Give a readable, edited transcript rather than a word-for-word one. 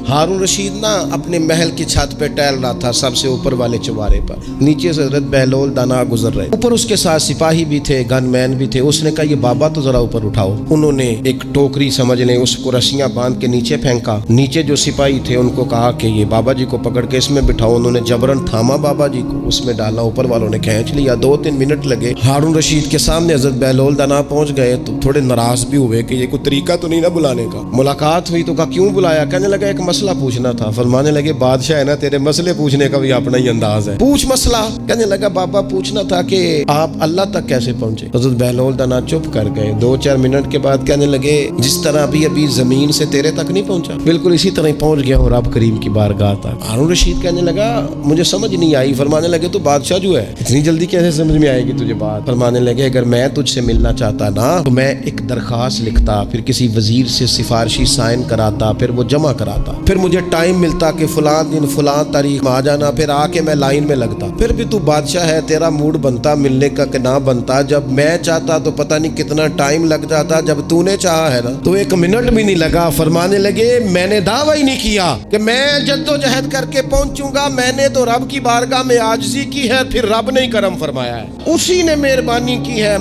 हारून रशीद ना अपने महल की छत पे टहल रहा था, सबसे ऊपर वाले चौबारे पर। नीचे से हजरत बहलोल दाना गुजर रहे, ऊपर उसके साथ सिपाही भी थे, गनमैन भी थे। उसने कहा ये बाबा तो जरा ऊपर उठाओ। उन्होंने एक टोकरी समझ लें उसको रस्सियां बांध के नीचे फेंका। नीचे जो सिपाही थे उनको कहा कि ये बाबा जी को पकड़ के इसमें बिठाओ। उन्होंने जबरन थामा बाबा जी को, उसमें डाला। ऊपर वालों ने खींच लिया। 2-3 मिनट लगे। हारून रशीद के सामने हजरत बहलोल दाना पहुंच गए तो थोड़े नाराज भी हुए कि ये कोई तरीका तो नहीं ना बुलाने का। मुलाकात हुई तो कहा क्यों बुलाया? कहने लगा एक मसला पूछना था। फरमाने लगे बादशाह है ना, तेरे मसले पूछने का भी अपना ही अंदाज है, पूछ मसला। कहने लगा बाबा पूछना था कि आप अल्लाह तक कैसे पहुंचे? हजरत बहलोल दाना चुप कर गए। 2-4 मिनट के बाद कहने लगे जिस तरह अभी जमीन से तेरे तक नहीं पहुंचा, बिल्कुल इसी तरह पहुंच गया हूं रब करीम की बारगाह तक। हारून रशीद कहने लगा मुझे समझ नहीं आई। फरमाने लगे तू बादशाह जो है, इतनी जल्दी कैसे समझ में आएगी तुझे बात? फरमाने लगे अगर मैं तुझसे मिलना चाहता ना तो मैं एक दरखास्त लिखता, फिर किसी वजीर से सिफारशी साइन कराता, फिर वो जमा कराता, फिर मुझे टाइम मिलता कि फलां दिन फलां तारीख में आ जाना, फिर आके मैं लाइन में लगता। फिर भी तू बादशाह है, तेरा मूड बनता मिलने का कि ना बनता। जब मैं चाहता तो पता नहीं कितना टाइम लग जाता, जब तूने चाहा है ना तो 1 मिनट भी नहीं लगा। फरमाने लगे मैंने दावा ही नहीं किया कि मैं जद्दोजहद करके पहुंचूंगा, मैंने तो रब की बारगाह में आजिज़ी की है, फिर रब ने ही करम फरमाया है, उसी ने मेहरबानी की है।